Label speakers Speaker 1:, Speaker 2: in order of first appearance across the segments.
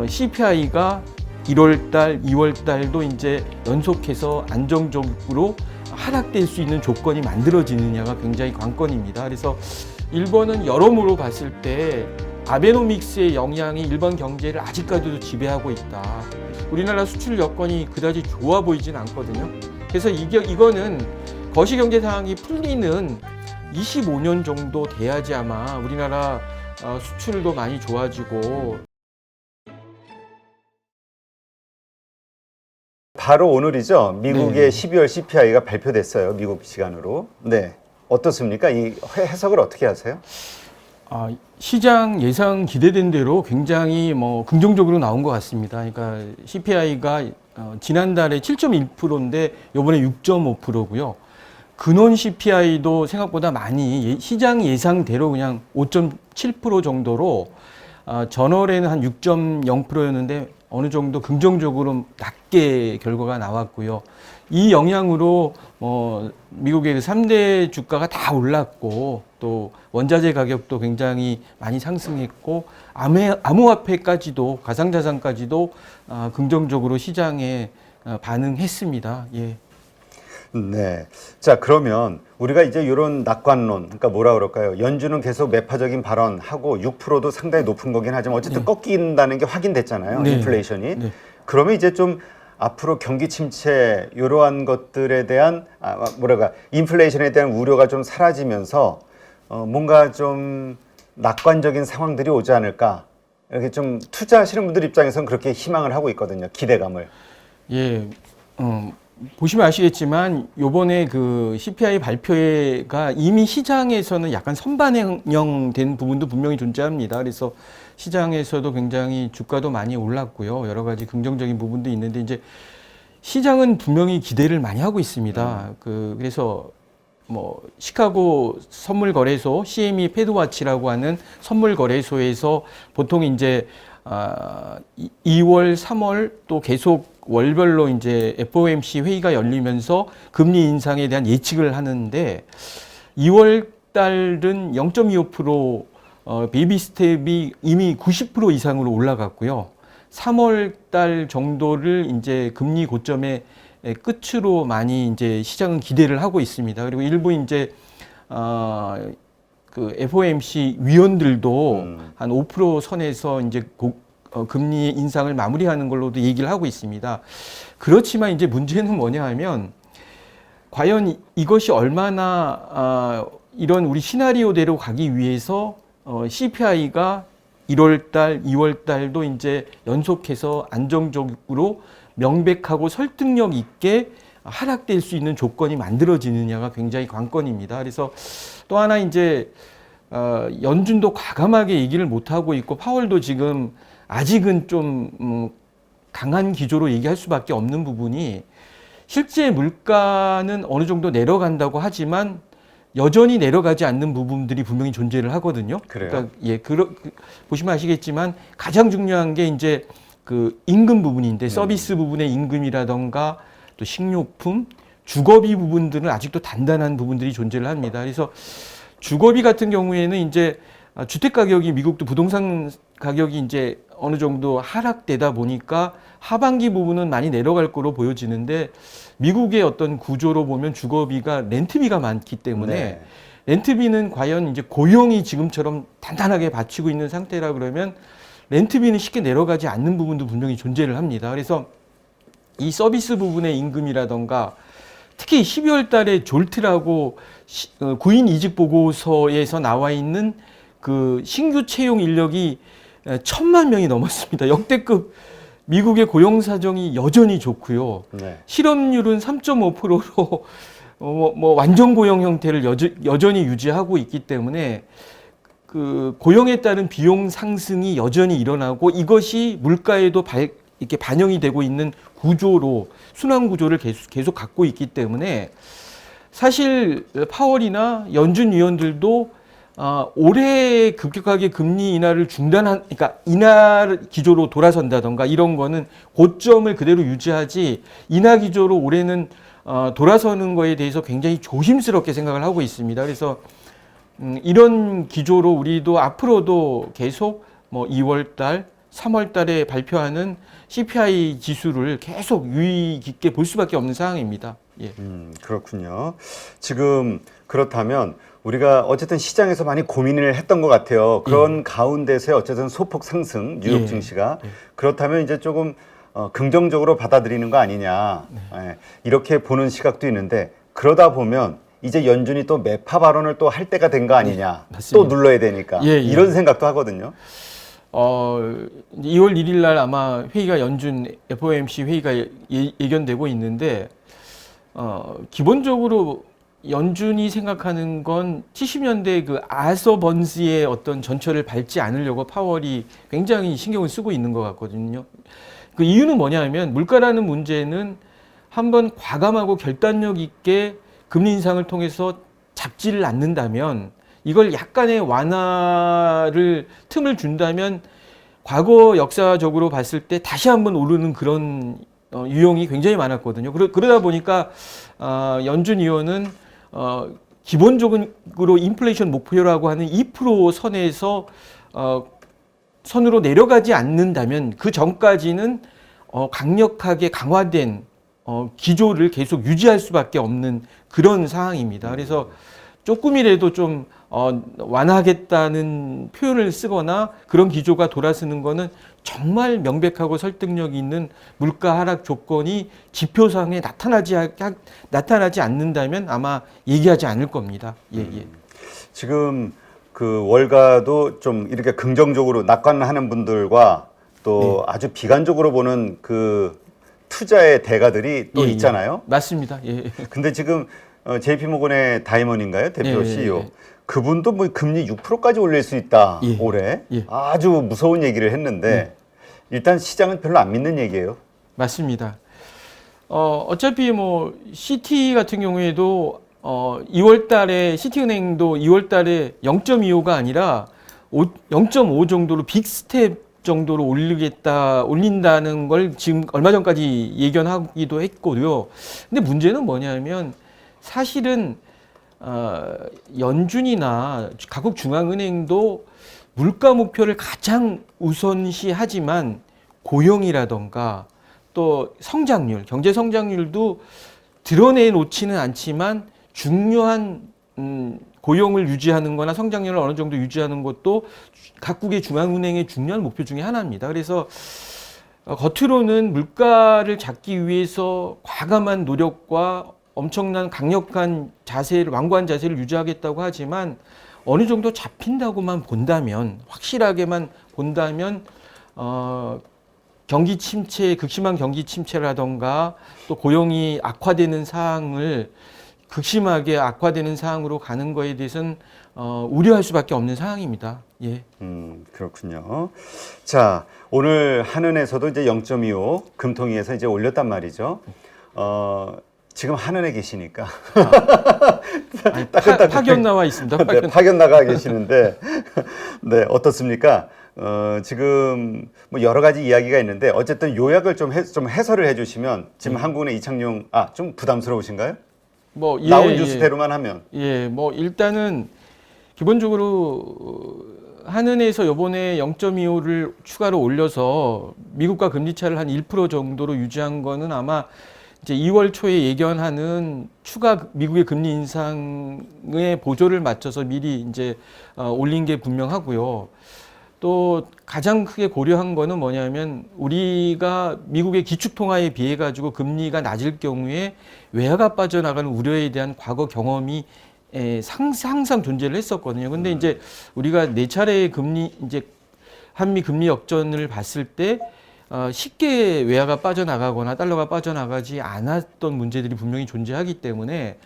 Speaker 1: CPI가 1월달, 2월달도 이제 연속해서 안정적으로 하락될 수 있는 조건이 만들어지느냐가 굉장히 관건입니다. 그래서 일본은 여러모로 봤을 때 아베노믹스의 영향이 일본 경제를 아직까지도 지배하고 있다. 우리나라 수출 여건이 그다지 좋아 보이진 않거든요. 그래서 이거는 거시경제 상황이 풀리는 25년 정도 돼야지 아마 우리나라 수출도 많이 좋아지고.
Speaker 2: 바로 오늘이죠. 미국의
Speaker 1: 네.
Speaker 2: 12월 CPI가 발표됐어요. 미국 시간으로. 네. 어떻습니까? 이 해석을 어떻게 하세요?
Speaker 1: 시장 예상 기대된 대로 굉장히 긍정적으로 나온 것 같습니다. 그러니까 CPI가 지난달에 7.1%인데 이번에 6.5%고요. 근원 CPI도 생각보다 많이 시장 예상대로 그냥 5.7% 정도로 전월에는 한 6.0%였는데 어느 정도 긍정적으로 낮게 결과가 나왔고요. 이 영향으로 미국의 3대 주가가 다 올랐고 또 원자재 가격도 굉장히 많이 상승했고 암호화폐까지도 가상자산까지도 긍정적으로 시장에 반응했습니다. 예.
Speaker 2: 네. 자, 그러면 우리가 이제 이런 낙관론, 그러니까 뭐라 그럴까요? 연준은 계속 매파적인 발언하고 6%도 상당히 높은 거긴 하지만 어쨌든 꺾인다는 게 확인됐잖아요.
Speaker 1: 네.
Speaker 2: 인플레이션이.
Speaker 1: 네.
Speaker 2: 그러면 이제 좀 앞으로 경기 침체 이러한 것들에 대한 인플레이션에 대한 우려가 좀 사라지면서 뭔가 좀 낙관적인 상황들이 오지 않을까? 이렇게 좀 투자하시는 분들 입장에서는 그렇게 희망을 하고 있거든요. 기대감을.
Speaker 1: 예. 보시면 아시겠지만 요번에 그 CPI 발표가 이미 시장에서는 약간 선반영된 부분도 분명히 존재합니다. 그래서 시장에서도 굉장히 주가도 많이 올랐고요. 여러 가지 긍정적인 부분도 있는데 이제 시장은 분명히 기대를 많이 하고 있습니다. 그래서 시카고 선물 거래소 CME 패드와치라고 하는 선물 거래소에서 보통 이제 2월, 3월 또 계속 월별로 이제 FOMC 회의가 열리면서 금리 인상에 대한 예측을 하는데 2월 달은 0.25% 베이비 스텝이 이미 90% 이상으로 올라갔고요. 3월 달 정도를 이제 금리 고점의 끝으로 많이 이제 시장은 기대를 하고 있습니다. 그리고 일부 이제 그 FOMC 위원들도 한 5% 선에서 이제 금리 인상을 마무리하는 걸로도 얘기를 하고 있습니다. 그렇지만 이제 문제는 뭐냐 하면 과연 이것이 얼마나 이런 우리 시나리오대로 가기 위해서 CPI가 1월 달, 2월 달도 이제 연속해서 안정적으로 명백하고 설득력 있게 하락될 수 있는 조건이 만들어지느냐가 굉장히 관건입니다. 그래서 또 하나 이제 연준도 과감하게 얘기를 못 하고 있고 파월도 지금 아직은 좀 강한 기조로 얘기할 수밖에 없는 부분이 실제 물가는 어느 정도 내려간다고 하지만 여전히 내려가지 않는 부분들이 분명히 존재를 하거든요.
Speaker 2: 그래요?
Speaker 1: 그러니까 보시면 아시겠지만 가장 중요한 게 이제 그 임금 부분인데 서비스 부분의 임금이라던가 또 식료품, 주거비 부분들은 아직도 단단한 부분들이 존재를 합니다. 그래서 주거비 같은 경우에는 이제 주택 가격이 미국도 부동산 가격이 이제 어느 정도 하락되다 보니까 하반기 부분은 많이 내려갈 거로 보여지는데 미국의 어떤 구조로 보면 주거비가 렌트비가 많기 때문에
Speaker 2: 네.
Speaker 1: 렌트비는 과연 이제 고용이 지금처럼 단단하게 받치고 있는 상태라 그러면 렌트비는 쉽게 내려가지 않는 부분도 분명히 존재를 합니다. 그래서 이 서비스 부분의 임금이라던가 특히 12월 달에 졸트라고 구인 이직 보고서에서 나와 있는 그 신규 채용 인력이 1,000만 명이 넘었습니다. 역대급 미국의 고용 사정이 여전히 좋고요.
Speaker 2: 네.
Speaker 1: 실업률은 3.5%로 완전 고용 형태를 여전히 유지하고 있기 때문에 그 고용에 따른 비용 상승이 여전히 일어나고 이것이 물가에도 이렇게 반영이 되고 있는 구조로 순환 구조를 계속 갖고 있기 때문에 사실 파월이나 연준 위원들도 올해 급격하게 금리 인하를 그러니까 인하 기조로 돌아선다던가 이런 거는 고점을 그대로 유지하지 인하 기조로 올해는 돌아서는 거에 대해서 굉장히 조심스럽게 생각을 하고 있습니다. 그래서 이런 기조로 우리도 앞으로도 계속 2월 달, 3월 달에 발표하는 CPI 지수를 계속 유의 깊게 볼 수밖에 없는 상황입니다. 예.
Speaker 2: 그렇군요. 지금 그렇다면 우리가 어쨌든 시장에서 많이 고민을 했던 것 같아요. 그런 가운데서의 어쨌든 소폭 상승, 뉴욕
Speaker 1: 예.
Speaker 2: 증시가. 그렇다면 이제 조금 긍정적으로 받아들이는 거 아니냐. 예, 이렇게 보는 시각도 있는데 그러다 보면 이제 연준이 또 매파 발언을 또 할 때가 된 거 아니냐. 또
Speaker 1: 맞습니다.
Speaker 2: 눌러야 되니까.
Speaker 1: 예, 예.
Speaker 2: 이런 생각도 하거든요.
Speaker 1: 2월 1일 날 아마 회의가 연준 FOMC 회의가 예견되고 있는데 기본적으로 연준이 생각하는 건 70년대 그 아서 번스의 어떤 전철을 밟지 않으려고 파월이 굉장히 신경을 쓰고 있는 것 같거든요. 그 이유는 뭐냐면 물가라는 문제는 한번 과감하고 결단력 있게 금리 인상을 통해서 잡지를 않는다면 이걸 약간의 완화를 틈을 준다면 과거 역사적으로 봤을 때 다시 한번 오르는 그런 유형이 굉장히 많았거든요. 그러다 보니까 연준 의원은 기본적으로 인플레이션 목표라고 하는 2% 선에서 선으로 내려가지 않는다면 그 전까지는 강력하게 강화된 기조를 계속 유지할 수밖에 없는 그런 상황입니다. 그래서 조금이라도 좀 완화하겠다는 표현을 쓰거나 그런 기조가 돌아서는 거는 정말 명백하고 설득력 있는 물가 하락 조건이 지표상에 나타나지 않는다면 아마 얘기하지 않을 겁니다. 예, 예.
Speaker 2: 지금 그 월가도 좀 이렇게 긍정적으로 낙관하는 분들과 또 아주 비관적으로 보는 그 투자의 대가들이 또
Speaker 1: 예,
Speaker 2: 있잖아요.
Speaker 1: 예. 맞습니다. 예.
Speaker 2: 근데 지금 JP모건의 다이먼인가요? 대표
Speaker 1: 예,
Speaker 2: CEO.
Speaker 1: 예.
Speaker 2: 그분도 뭐 금리 6%까지 올릴 수 있다.
Speaker 1: 예.
Speaker 2: 올해.
Speaker 1: 예.
Speaker 2: 아주 무서운 얘기를 했는데 일단 시장은 별로 안 믿는 얘기예요.
Speaker 1: 맞습니다. 어차피 뭐 CT 같은 경우에도 2월 달에 CT은행도 2월 달에 0.25가 아니라 0.5 정도로 빅스텝 정도로 올린다는 걸 지금 얼마 전까지 예견하기도 했고요. 근데 문제는 뭐냐면 사실은 연준이나 각국 중앙은행도 물가 목표를 가장 우선시하지만 고용이라던가 또 성장률, 경제 성장률도 드러내놓지는 않지만 중요한 고용을 유지하는 거나 성장률을 어느 정도 유지하는 것도 각국의 중앙은행의 중요한 목표 중에 하나입니다. 그래서 겉으로는 물가를 잡기 위해서 과감한 노력과 엄청난 강력한 자세를, 완고한 자세를 유지하겠다고 하지만 어느 정도 잡힌다고만 본다면, 확실하게만 본다면 경기 침체, 극심한 경기 침체라던가 또 고용이 악화되는 사항을 극심하게 악화되는 상황으로 가는 거에 대해서는 우려할 수밖에 없는 상황입니다. 예.
Speaker 2: 그렇군요. 자, 오늘 한은에서도 이제 0.25 금통위에서 이제 올렸단 말이죠. 지금 한은에 계시니까
Speaker 1: 아니, 파견 나와 있습니다.
Speaker 2: 네, 파견 나가 계시는데 네, 어떻습니까? 지금 뭐 여러 가지 이야기가 있는데 어쨌든 요약을 좀 해설을 해주시면 지금 한국은행 이창용 좀 부담스러우신가요?
Speaker 1: 뭐
Speaker 2: 나온 뉴스대로만 하면
Speaker 1: 뭐 일단은 기본적으로 한은에서 이번에 0.25를 추가로 올려서 미국과 금리 차를 한 1% 정도로 유지한 거는 아마 이제 2월 초에 예견하는 추가 미국의 금리 인상의 보조를 맞춰서 미리 이제 올린 게 분명하고요. 또 가장 크게 고려한 거는 뭐냐면 우리가 미국의 기축통화에 비해 가지고 금리가 낮을 경우에 외화가 빠져나가는 우려에 대한 과거 경험이 항상 존재를 했었거든요. 근데 이제 우리가 네 차례의 금리 이제 한미 금리 역전을 봤을 때 쉽게 외화가 빠져나가거나 달러가 빠져나가지 않았던 문제들이 분명히 존재하기 때문에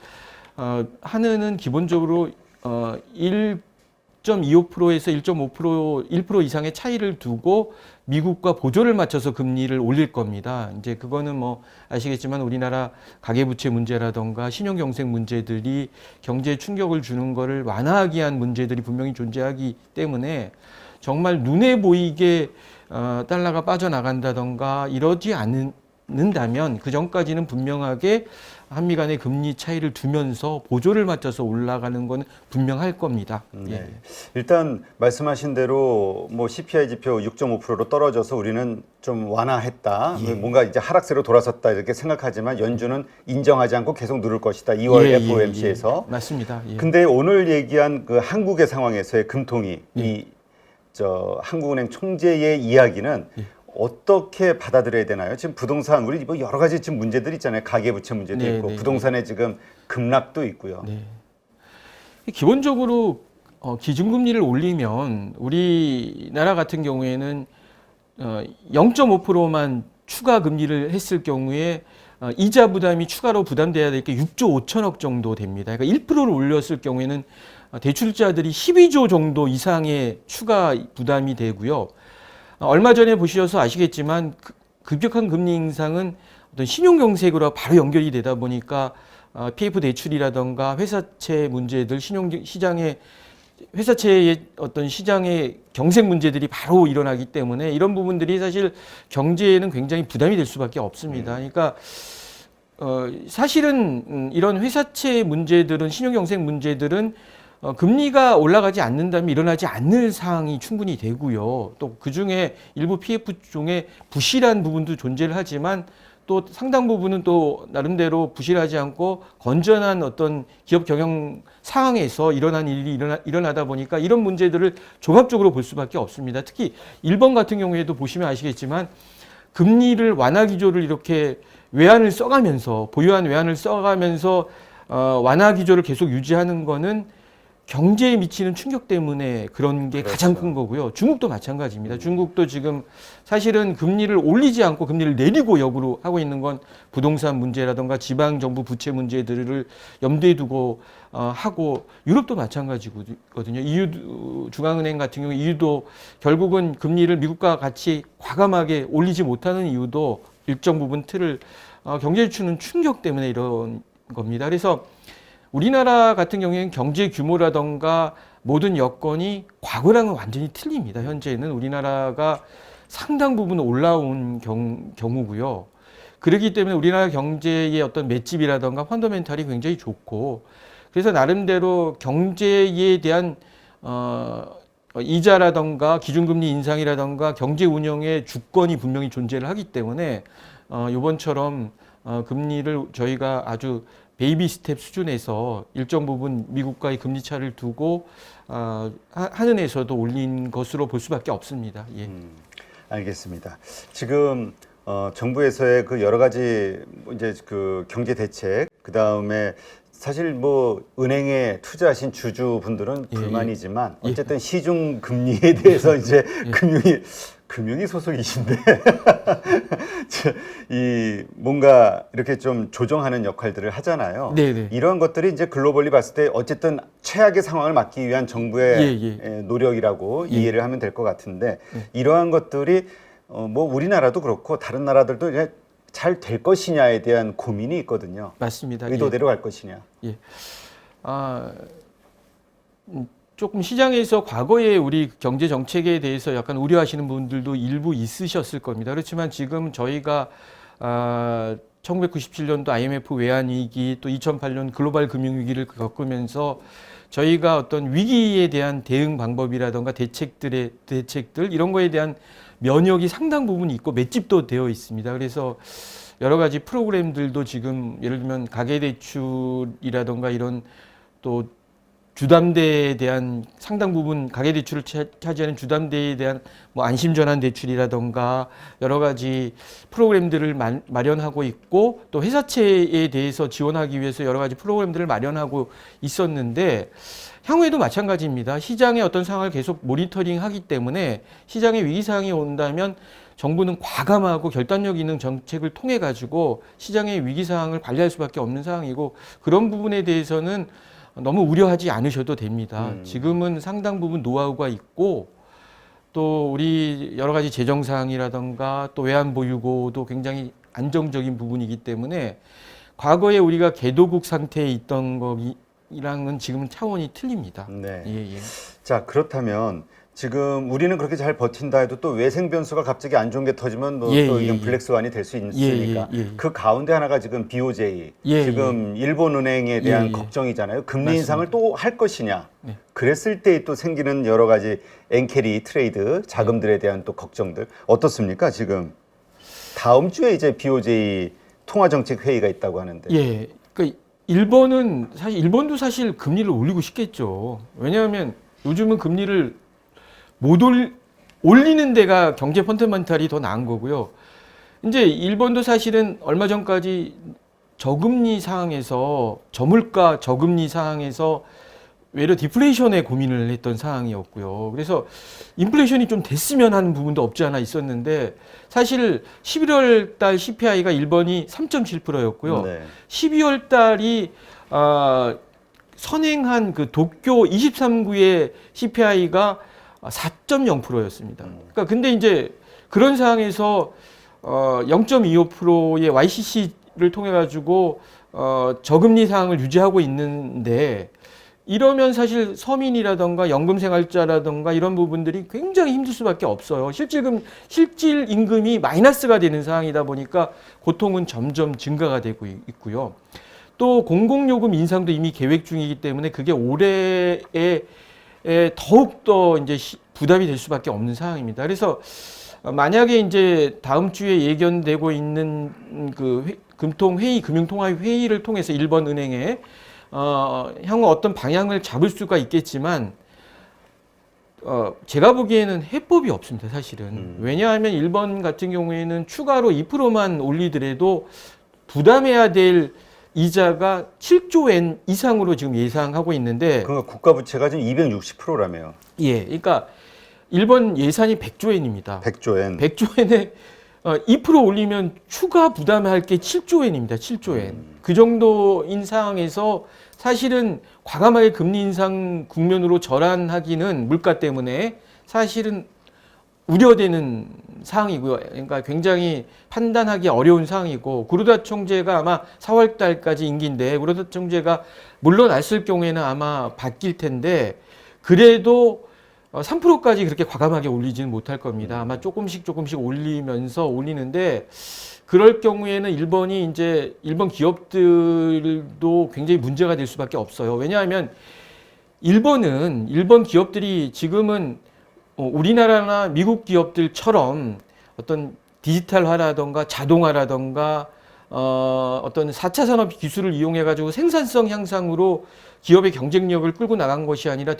Speaker 1: 한은은 기본적으로 1.25%에서 1.5% 1% 이상의 차이를 두고 미국과 보조를 맞춰서 금리를 올릴 겁니다. 이제 그거는 뭐 아시겠지만 우리나라 가계부채 문제라던가 신용경색 문제들이 경제에 충격을 주는 거를 완화하기 위한 문제들이 분명히 존재하기 때문에 정말 눈에 보이게 달러가 빠져나간다던가 이러지 않는다면 그 전까지는 분명하게 한미 간의 금리 차이를 두면서 보조를 맞춰서 올라가는 건 분명할 겁니다.
Speaker 2: 네.
Speaker 1: 예.
Speaker 2: 일단 말씀하신 대로 뭐 CPI 지표 6.5%로 떨어져서 우리는 좀 완화했다.
Speaker 1: 예.
Speaker 2: 뭔가 이제 하락세로 돌아섰다 이렇게 생각하지만 연준은 인정하지 않고 계속 누를 것이다. 2월 FOMC에서.
Speaker 1: 맞습니다. 예.
Speaker 2: 근데 오늘 얘기한 그 한국의 상황에서의 금통위 이 한국은행 총재의 이야기는 어떻게 받아들여야 되나요? 지금 부동산 우리 뭐 여러 가지 지금 문제들이 있잖아요. 가계부채 문제도
Speaker 1: 네,
Speaker 2: 있고
Speaker 1: 네,
Speaker 2: 부동산에 지금 급락도 있고요.
Speaker 1: 네. 기본적으로 기준금리를 올리면 우리나라 같은 경우에는 0.5%만 추가 금리를 했을 경우에 이자 부담이 추가로 부담돼야 될 게 6조 5천억 정도 됩니다. 그러니까 1%를 올렸을 경우에는 대출자들이 12조 정도 이상의 추가 부담이 되고요. 얼마 전에 보셔서 아시겠지만 급격한 금리 인상은 어떤 신용경색으로 바로 연결이 되다 보니까 PF 대출이라던가 회사채 문제들, 신용시장의 회사채의 어떤 시장의 경색 문제들이 바로 일어나기 때문에 이런 부분들이 사실 경제에는 굉장히 부담이 될 수밖에 없습니다. 그러니까 사실은 이런 회사채 문제들은 신용경색 문제들은 금리가 올라가지 않는다면 일어나지 않는 상황이 충분히 되고요. 또 그중에 일부 PF 중에 부실한 부분도 존재를 하지만 또 상당 부분은 또 나름대로 부실하지 않고 건전한 어떤 기업 경영 상황에서 일어난 일이 일어나다 보니까 이런 문제들을 종합적으로 볼 수밖에 없습니다. 특히 일본 같은 경우에도 보시면 아시겠지만 금리를 완화 기조를 이렇게 외환을 써가면서 보유한 외환을 써가면서 완화 기조를 계속 유지하는 거는 경제에 미치는 충격 때문에 그런 게 가장 큰 거고요. 중국도 마찬가지입니다. 중국도 지금 사실은 금리를 올리지 않고 금리를 내리고 역으로 하고 있는 건 부동산 문제라든가 지방정부 부채 문제들을 염두에 두고 하고 유럽도 마찬가지거든요. EU 중앙은행 같은 경우 EU도 결국은 금리를 미국과 같이 과감하게 올리지 못하는 이유도 일정 부분 틀을 경제에 주는 충격 때문에 이런 겁니다. 그래서 우리나라 같은 경우에는 경제 규모라던가 모든 여건이 과거랑은 완전히 틀립니다. 현재는 우리나라가 상당 부분 올라온 경우고요. 그렇기 때문에 우리나라 경제의 어떤 맷집이라던가 펀더멘탈이 굉장히 좋고 그래서 나름대로 경제에 대한 이자라던가 기준금리 인상이라던가 경제 운영의 주권이 분명히 존재를 하기 때문에 이번처럼 금리를 저희가 아주 베이비 스텝 수준에서 일정 부분 미국과의 금리 차를 두고 하늘에서도 올린 것으로 볼 수밖에 없습니다. 예.
Speaker 2: 알겠습니다. 지금 정부에서의 그 여러 가지 이제 그 경제 대책 그 다음에 사실 뭐 은행에 투자하신 주주분들은 불만이지만 어쨌든 시중 금리에 대해서 이제 금융위 소속이신데 이 뭔가 이렇게 좀 조정하는 역할들을 하잖아요.
Speaker 1: 네네.
Speaker 2: 이러한 것들이 이제 글로벌리 봤을 때 어쨌든 최악의 상황을 막기 위한 정부의 노력이라고 이해를 하면 될 것 같은데 이러한 것들이 뭐 우리나라도 그렇고 다른 나라들도 이제 잘 될 것이냐에 대한 고민이 있거든요.
Speaker 1: 맞습니다.
Speaker 2: 의도대로 갈 것이냐.
Speaker 1: 예. 조금 시장에서 과거에 우리 경제 정책에 대해서 약간 우려하시는 분들도 일부 있으셨을 겁니다. 그렇지만 지금 저희가 1997년도 IMF 외환위기 또 2008년 글로벌 금융위기를 겪으면서 저희가 어떤 위기에 대한 대응 방법이라던가 대책들 이런 거에 대한 면역이 상당 부분 있고 맷집도 되어 있습니다. 그래서 여러 가지 프로그램들도 지금 예를 들면 가계대출이라던가 이런 또 주담대에 대한 상당 부분 가계대출을 차지하는 주담대에 대한 뭐 안심전환 대출이라던가 여러 가지 프로그램들을 마련하고 있고 또 회사채에 대해서 지원하기 위해서 여러 가지 프로그램들을 마련하고 있었는데 향후에도 마찬가지입니다. 시장의 어떤 상황을 계속 모니터링하기 때문에 시장의 위기 상황이 온다면 정부는 과감하고 결단력 있는 정책을 통해 가지고 시장의 위기 상황을 관리할 수밖에 없는 상황이고 그런 부분에 대해서는 너무 우려하지 않으셔도 됩니다. 지금은 상당 부분 노하우가 있고 또 우리 여러 가지 재정 사항이라던가 또 외환 보유고도 굉장히 안정적인 부분이기 때문에 과거에 우리가 개도국 상태에 있던 거랑은 지금은 차원이 틀립니다.
Speaker 2: 네.
Speaker 1: 예.
Speaker 2: 자, 그렇다면 지금 우리는 그렇게 잘 버틴다 해도 또 외생 변수가 갑자기 안 좋은 게 터지면 또 이건 블랙스완이 될 수 있으니까 그 가운데 하나가 지금 BOJ 지금 일본은행에 대한 걱정이잖아요. 금리
Speaker 1: 맞습니다.
Speaker 2: 인상을 또 할 것이냐. 그랬을 때 또 생기는 여러 가지 엔캐리 트레이드 자금들에 대한 또 걱정들 어떻습니까? 지금 다음 주에 이제 BOJ 통화정책 회의가 있다고 하는데.
Speaker 1: 예. 그러니까 일본도 사실 금리를 올리고 싶겠죠. 왜냐하면 요즘은 금리를 못 올리는 데가 경제 펀더멘탈이 더 나은 거고요. 이제 일본도 사실은 얼마 전까지 저금리 상황에서 저물가 저금리 상황에서 외려 디플레이션에 고민을 했던 상황이었고요. 그래서 인플레이션이 좀 됐으면 하는 부분도 없지 않아 있었는데 사실 11월 달 CPI가 일본이 3.7%였고요.
Speaker 2: 네.
Speaker 1: 12월 달이 선행한 그 도쿄 23구의 CPI가 4.0%였습니다. 그러니까 근데 이제 그런 상황에서 0.25%의 YCC를 통해 가지고 저금리 상황을 유지하고 있는데 이러면 사실 서민이라던가 연금생활자라던가 이런 부분들이 굉장히 힘들 수밖에 없어요. 실질 임금이 마이너스가 되는 상황이다 보니까 고통은 점점 증가가 되고 있고요. 또 공공요금 인상도 이미 계획 중이기 때문에 그게 올해에 더욱더 이제 부담이 될 수밖에 없는 상황입니다. 그래서 만약에 이제 다음 주에 예견되고 있는 그 금통회의, 금융통화회의를 통해서 일본 은행에 향후 어떤 방향을 잡을 수가 있겠지만 제가 보기에는 해법이 없습니다, 사실은. 왜냐하면 일본 같은 경우에는 추가로 2%만 올리더라도 부담해야 될 이자가 7조 엔 이상으로 지금 예상하고 있는데
Speaker 2: 그러니까 국가 부채가 지금 260%라며요.
Speaker 1: 예, 그러니까 일본 예산이 100조 엔입니다.
Speaker 2: 100조 엔.
Speaker 1: 100조 엔에 2% 올리면 추가 부담할 게 7조 엔입니다. 7조 엔. 그 정도인 상황에서 사실은 과감하게 금리 인상 국면으로 전환하기는 물가 때문에 사실은 우려되는 상황이고요. 그러니까 굉장히 판단하기 어려운 상황이고 구로다 총재가 아마 4월 달까지 임기인데 구로다 총재가 물러났을 경우에는 아마 바뀔 텐데 그래도 3%까지 그렇게 과감하게 올리지는 못할 겁니다. 아마 조금씩 올리면서 올리는데 그럴 경우에는 일본이 이제 일본 기업들도 굉장히 문제가 될 수밖에 없어요. 왜냐하면 일본 기업들이 지금은 우리나라나 미국 기업들처럼 어떤 디지털화라던가 자동화라던가 어떤 4차 산업 기술을 이용해 가지고 생산성 향상으로 기업의 경쟁력을 끌고 나간 것이 아니라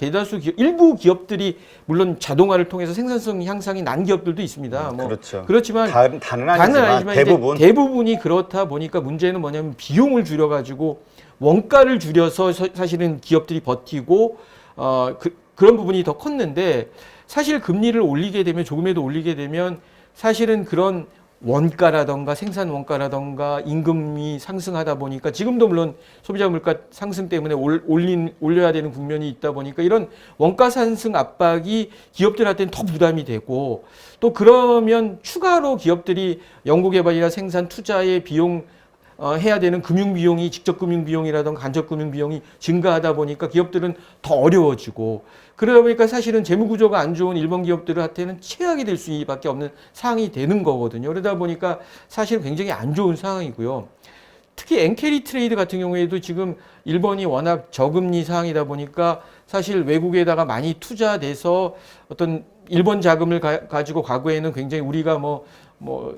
Speaker 1: 일부 기업들이 물론 자동화를 통해서 생산성 향상이 난 기업들도 있습니다.
Speaker 2: 그렇죠.
Speaker 1: 그렇지만
Speaker 2: 다는 아니지만
Speaker 1: 대부분이 그렇다 보니까 문제는 뭐냐면 비용을 줄여 가지고 원가를 줄여서 사실은 기업들이 버티고 그런 부분이 더 컸는데 사실 금리를 올리게 되면 조금이라도 올리게 되면 사실은 그런 원가라던가 생산 원가라던가 임금이 상승하다 보니까 지금도 물론 소비자 물가 상승 때문에 올려야 되는 국면이 있다 보니까 이런 원가 상승 압박이 기업들한테는 더 부담이 되고 또 그러면 추가로 기업들이 연구개발이나 생산 투자의 비용 해야 되는 금융비용이 직접 금융비용이라던가 간접 금융비용이 증가하다 보니까 기업들은 더 어려워지고 그러다 보니까 사실은 재무구조가 안 좋은 일본 기업들한테는 최악이 될 수밖에 없는 상황이 되는 거거든요. 그러다 보니까 사실 굉장히 안 좋은 상황이고요. 특히 엔캐리 트레이드 같은 경우에도 지금 일본이 워낙 저금리 상황이다 보니까 사실 외국에다가 많이 투자돼서 어떤 일본 자금을 가지고 과거에는 굉장히 우리가 뭐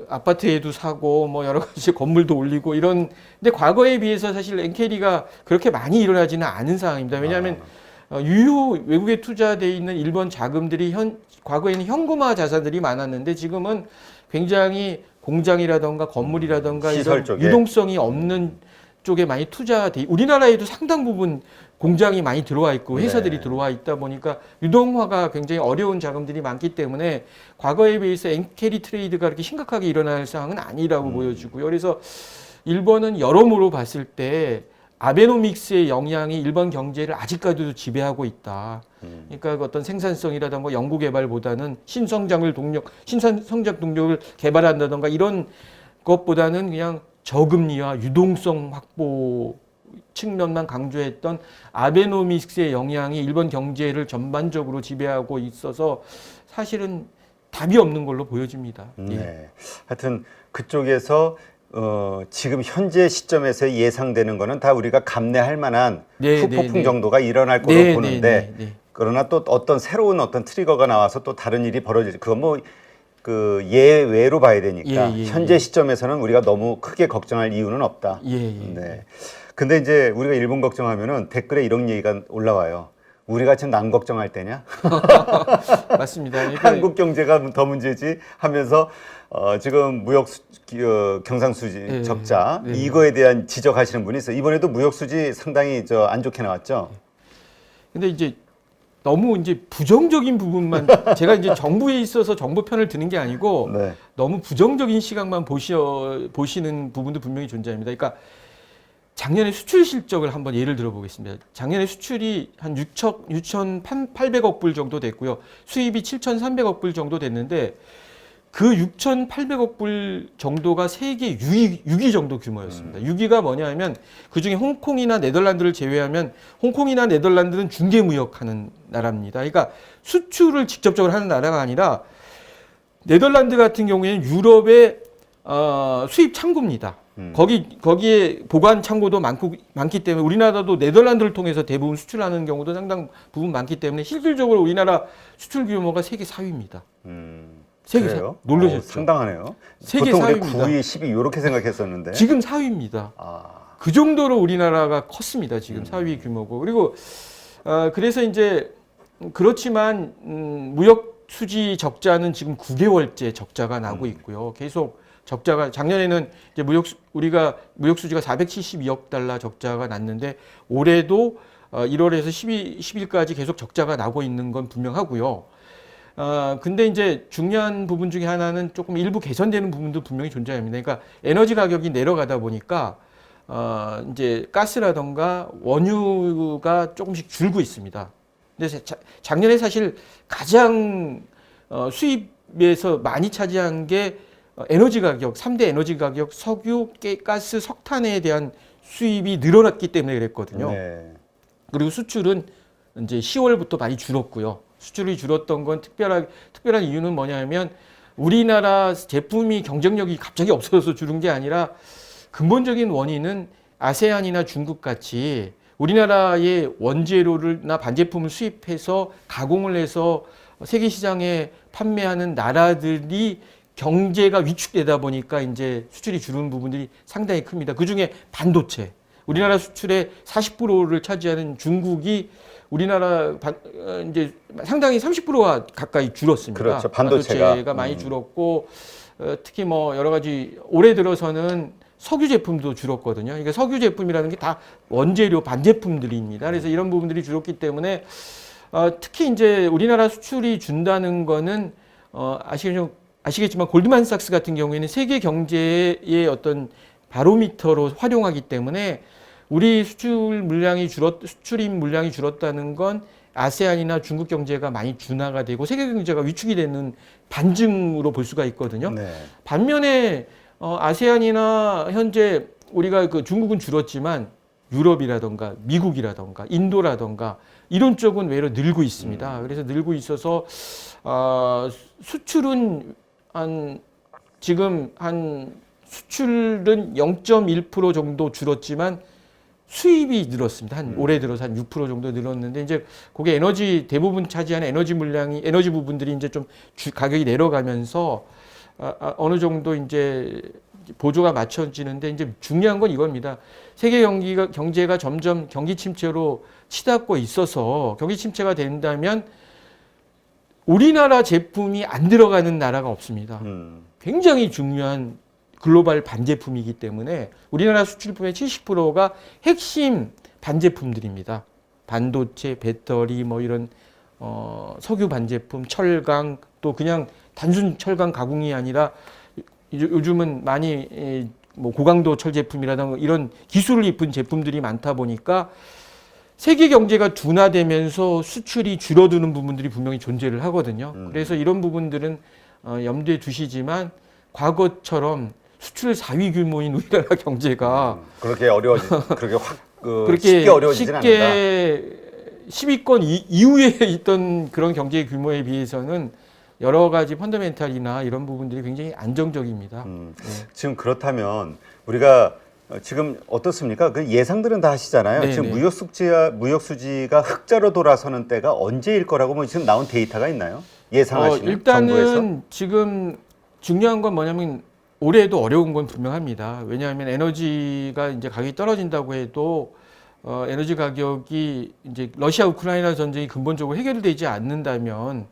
Speaker 1: 아파트에도 사고 뭐 여러 가지 건물도 올리고 이런 근데 과거에 비해서 사실 엔캐리가 그렇게 많이 일어나지는 않은 상황입니다. 왜냐하면 유효 외국에 투자돼 있는 일본 자금들이 과거에는 현금화 자산들이 많았는데 지금은 굉장히 공장이라던가 건물이라던가 이런 유동성이 없는 쪽에 많이 투자돼 우리나라에도 상당 부분 공장이 많이 들어와 있고 회사들이 들어와 있다 보니까 유동화가 굉장히 어려운 자금들이 많기 때문에 과거에 비해서 엔캐리 트레이드가 그렇게 심각하게 일어날 상황은 아니라고 보여지고요. 그래서 일본은 여러모로 봤을 때 아베노믹스의 영향이 일본 경제를 아직까지도 지배하고 있다. 그러니까 어떤 생산성이라든가 연구개발보다는 신성장 동력을 개발한다든가 이런 것보다는 그냥 저금리와 유동성 확보 측면만 강조했던 아베노믹스의 영향이 일본 경제를 전반적으로 지배하고 있어서 사실은 답이 없는 걸로 보여집니다. 예.
Speaker 2: 네. 하여튼 그쪽에서 지금 현재 시점에서 예상되는 거는 다 우리가 감내할 만한
Speaker 1: 네,
Speaker 2: 후폭풍
Speaker 1: 네, 네.
Speaker 2: 정도가 일어날 거로
Speaker 1: 네,
Speaker 2: 보는데
Speaker 1: 네, 네, 네.
Speaker 2: 그러나 또 어떤 새로운 어떤 트리거가 나와서 또 다른 일이 벌어질 그건 뭐 그 예외로 봐야 되니까
Speaker 1: 예, 예,
Speaker 2: 현제
Speaker 1: 예.
Speaker 2: 시점에서는 우리가 너무 크게 걱정할 이유는 없다.
Speaker 1: 예, 예.
Speaker 2: 네. 근데 이제 우리가 일본 걱정하면은 댓글에 이런 얘기가 올라와요. 우리가 지금 남 걱정할 때냐?
Speaker 1: 맞습니다. 그러니까
Speaker 2: 한국 경제가 더 문제지 하면서 지금 무역 경상수지
Speaker 1: 네,
Speaker 2: 적자
Speaker 1: 네.
Speaker 2: 이거에 대한 지적하시는 분이 있어요. 이번에도 무역수지 상당히 안 좋게 나왔죠.
Speaker 1: 근데 이제 너무 이제 부정적인 부분만 제가 이제 정부에 있어서 정부 편을 드는 게 아니고
Speaker 2: 네.
Speaker 1: 너무 부정적인 시각만 보시는 부분도 분명히 존재합니다. 그러니까 작년에 수출 실적을 한번 예를 들어 보겠습니다. 작년에 수출이 한 6,800억 불 정도 됐고요. 수입이 7,300억 불 정도 됐는데 그 6,800억 불 정도가 세계 6위 정도 규모였습니다. 6위가 뭐냐 하면 그중에 홍콩이나 네덜란드를 제외하면 홍콩이나 네덜란드는 중개무역하는 나라입니다. 그러니까 수출을 직접적으로 하는 나라가 아니라 네덜란드 같은 경우에는 유럽의 수입 창구입니다. 거기에 보관 창고도 많기 때문에 우리나라도 네덜란드를 통해서 대부분 수출하는 경우도 상당 부분 많기 때문에 실질적으로 우리나라 수출 규모가 세계 4위입니다. 세계
Speaker 2: 그래요?
Speaker 1: 놀라셨죠?
Speaker 2: 상당하네요.
Speaker 1: 세계
Speaker 2: 보통 우리
Speaker 1: 4위입니다.
Speaker 2: 9위, 10위 이렇게 생각했었는데.
Speaker 1: 지금 4위입니다.
Speaker 2: 아,
Speaker 1: 그 정도로 우리나라가 컸습니다. 지금 4위 규모고. 그리고 그래서 이제 그렇지만 무역 수지 적자는 지금 9개월째 적자가 나고 있고요. 계속 적자가 작년에는 이제 우리가 무역 수지가 472억 달러 적자가 났는데 올해도 1월에서 10일까지 계속 적자가 나고 있는 건 분명하고요. 근데 이제 중요한 부분 중에 하나는 조금 일부 개선되는 부분도 분명히 존재합니다. 그러니까 에너지 가격이 내려가다 보니까 이제 가스라던가 원유가 조금씩 줄고 있습니다. 근데 작년에 사실 가장 수입에서 많이 차지한 게 에너지 가격, 3대 에너지 가격, 석유, 가스, 석탄에 대한 수입이 늘어났기 때문에 그랬거든요.
Speaker 2: 네.
Speaker 1: 그리고 수출은 이제 10월부터 많이 줄었고요. 수출이 줄었던 건 특별한 이유는 뭐냐면 우리나라 제품이 경쟁력이 갑자기 없어져서 줄은 게 아니라 근본적인 원인은 아세안이나 중국 같이 우리나라의 원재료나 반제품을 수입해서 가공을 해서 세계 시장에 판매하는 나라들이 경제가 위축되다 보니까 이제 수출이 줄은 부분들이 상당히 큽니다. 그 중에 반도체. 우리나라 수출의 40%를 차지하는 중국이 우리나라 이제 상당히 30%가 가까이 줄었습니다.
Speaker 2: 그렇죠. 반도체가
Speaker 1: 많이 줄었고 특히 뭐 여러 가지 올해 들어서는 석유 제품도 줄었거든요. 그러니까 석유 제품이라는 게 다 원재료 반제품들입니다. 그래서 이런 부분들이 줄었기 때문에 특히 이제 우리나라 수출이 준다는 거는 아시겠지만 골드만삭스 같은 경우에는 세계 경제의 어떤 바로미터로 활용하기 때문에 우리 수출입 물량이 줄었다는 건 아세안이나 중국 경제가 많이 둔화가 되고 세계 경제가 위축이 되는 반증으로 볼 수가 있거든요.
Speaker 2: 네.
Speaker 1: 반면에 아세안이나 현재 우리가 그 중국은 줄었지만 유럽이라던가 미국이라던가 인도라던가 이런 쪽은 외로 늘고 있습니다. 그래서 늘고 있어서 수출은 지금 수출은 0.1% 정도 줄었지만 수입이 늘었습니다. 올해 들어서 한 6% 정도 늘었는데 이제 그게 대부분 차지하는 에너지 부분들이 이제 좀 가격이 내려가면서 어느 정도 이제 보조가 맞춰지는데 이제 중요한 건 이겁니다. 세계 경제가 점점 경기 침체로 치닫고 있어서 경기 침체가 된다면 우리나라 제품이 안 들어가는 나라가 없습니다. 굉장히 중요한 글로벌 반제품이기 때문에 우리나라 수출품의 70%가 핵심 반제품들입니다. 반도체, 배터리, 뭐 이런 석유 반제품, 철강, 또 그냥 단순 철강 가공이 아니라 요즘은 많이 뭐 고강도 철 제품이라든가 이런 기술을 입은 제품들이 많다 보니까 세계 경제가 둔화되면서 수출이 줄어드는 부분들이 분명히 존재를 하거든요. 그래서 이런 부분들은 염두에 두시지만 과거처럼 수출 4위 규모인 우리나라 경제가
Speaker 2: 그렇게 확
Speaker 1: 그렇게
Speaker 2: 쉽게 어려워지진 않는다.
Speaker 1: 쉽게 10위권 이후에 있던 그런 경제 규모에 비해서는 여러 가지 펀더멘탈이나 이런 부분들이 굉장히 안정적입니다.
Speaker 2: 지금 그렇다면 우리가 지금 어떻습니까? 그 예상들은 다 하시잖아요.
Speaker 1: 네네.
Speaker 2: 지금 무역 수지가 흑자로 돌아서는 때가 언제일 거라고 뭐 지금 나온 데이터가 있나요? 예상하시는
Speaker 1: 일단은
Speaker 2: 정부에서?
Speaker 1: 지금 중요한 건 뭐냐면 올해도 어려운 건 분명합니다. 왜냐하면 에너지가 이제 가격이 떨어진다고 해도 에너지 가격이 이제 러시아 우크라이나 전쟁이 근본적으로 해결되지 않는다면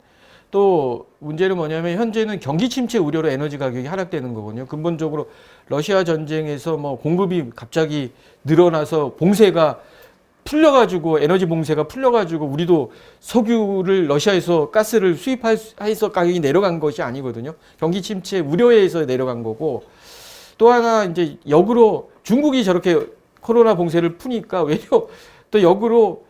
Speaker 1: 또 문제는 뭐냐면 현재는 경기 침체 우려로 에너지 가격이 하락되는 거거든요. 근본적으로 러시아 전쟁에서 뭐 공급이 갑자기 늘어나서 봉쇄가 풀려가지고 에너지 봉쇄가 풀려가지고 우리도 석유를 러시아에서 가스를 수입해서 가격이 내려간 것이 아니거든요. 경기 침체 우려에서 내려간 거고 또 하나 이제 역으로 중국이 저렇게 코로나 봉쇄를 푸니까 외려 또 역으로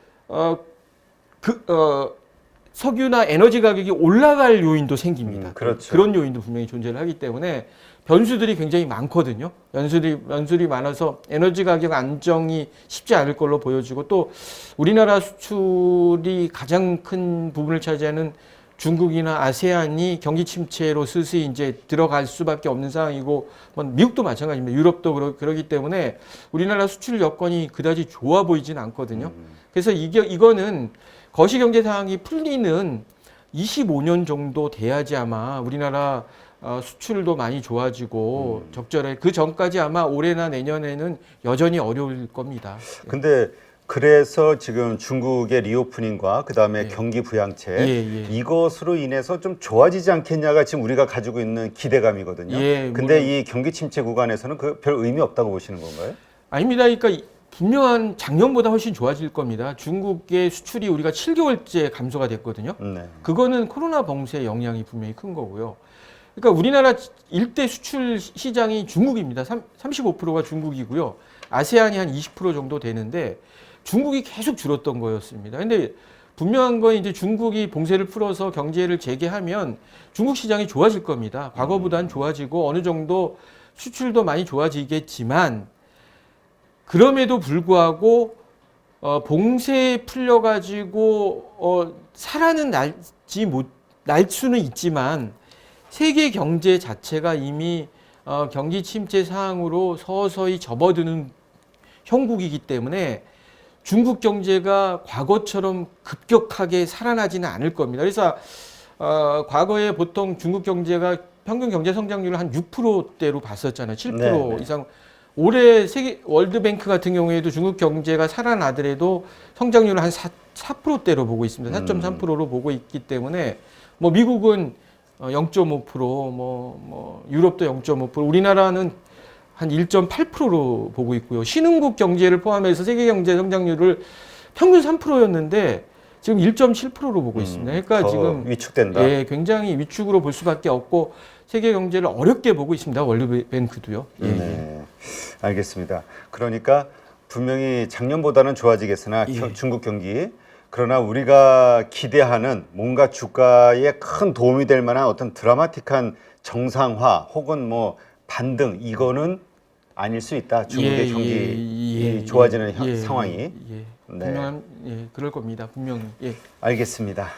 Speaker 1: 석유나 에너지 가격이 올라갈 요인도 생깁니다.
Speaker 2: 그렇죠.
Speaker 1: 그런 요인도 분명히 존재를 하기 때문에 변수들이 굉장히 많거든요. 변수들이 많아서 에너지 가격 안정이 쉽지 않을 걸로 보여지고 또 우리나라 수출이 가장 큰 부분을 차지하는 중국이나 아세안이 경기 침체로 슬슬 이제 들어갈 수밖에 없는 상황이고 뭐 미국도 마찬가지입니다. 유럽도 그러기 때문에 우리나라 수출 여건이 그다지 좋아 보이진 않거든요. 그래서 이거는 거시경제 상황이 풀리는 25년 정도 돼야지 아마 우리나라 수출도 많이 좋아지고 적절해. 그 전까지 아마 올해나 내년에는 여전히 어려울 겁니다.
Speaker 2: 근데 그래서 지금 중국의 리오프닝과 그다음에
Speaker 1: 예.
Speaker 2: 경기 부양책
Speaker 1: 예.
Speaker 2: 이것으로 인해서 좀 좋아지지 않겠냐가 지금 우리가 가지고 있는 기대감이거든요.
Speaker 1: 예,
Speaker 2: 근데
Speaker 1: 물론.
Speaker 2: 이 경기 침체 구간에서는 그 별 의미 없다고 보시는 건가요?
Speaker 1: 아닙니다. 그러니까 분명한 작년보다 훨씬 좋아질 겁니다. 중국의 수출이 우리가 7개월째 감소가 됐거든요.
Speaker 2: 네.
Speaker 1: 그거는 코로나 봉쇄 영향이 분명히 큰 거고요. 그러니까 우리나라 일대 수출 시장이 중국입니다. 35%가 중국이고요. 아세안이 한 20% 정도 되는데 중국이 계속 줄었던 거였습니다. 근데 분명한 건 이제 중국이 봉쇄를 풀어서 경제를 재개하면 중국 시장이 좋아질 겁니다. 과거보다는 좋아지고 어느 정도 수출도 많이 좋아지겠지만 그럼에도 불구하고 봉쇄 풀려가지고 살아는 날 수는 있지만 세계 경제 자체가 이미 경기 침체 상황으로 서서히 접어드는 형국이기 때문에 중국 경제가 과거처럼 급격하게 살아나지는 않을 겁니다. 그래서 과거에 보통 중국 경제가 평균 경제 성장률을 한 6%대로 봤었잖아요. 7%
Speaker 2: 네.
Speaker 1: 이상. 올해 세계 월드뱅크 같은 경우에도 중국 경제가 살아나더라도 성장률을 한 4%대로 보고 있습니다. 4.3%로 보고 있기 때문에 뭐 미국은 0.5%, 뭐 유럽도 0.5%, 우리나라는 한 1.8%로 보고 있고요. 신흥국 경제를 포함해서 세계 경제 성장률을 평균 3%였는데 지금 1.7%로 보고 있습니다. 그러니까
Speaker 2: 더
Speaker 1: 지금
Speaker 2: 위축된다.
Speaker 1: 예, 굉장히 위축으로 볼 수밖에 없고 세계 경제를 어렵게 보고 있습니다. 월드뱅크도요. 예,
Speaker 2: 네, 알겠습니다. 그러니까 분명히 작년보다는 좋아지겠으나
Speaker 1: 예.
Speaker 2: 중국 경기 그러나 우리가 기대하는 뭔가 주가에 큰 도움이 될 만한 어떤 드라마틱한 정상화 혹은 뭐 반등 이거는 아닐 수 있다. 중국의 경기 좋아지는 상황이.
Speaker 1: 분명한 그럴 겁니다. 분명히. 예.
Speaker 2: 알겠습니다.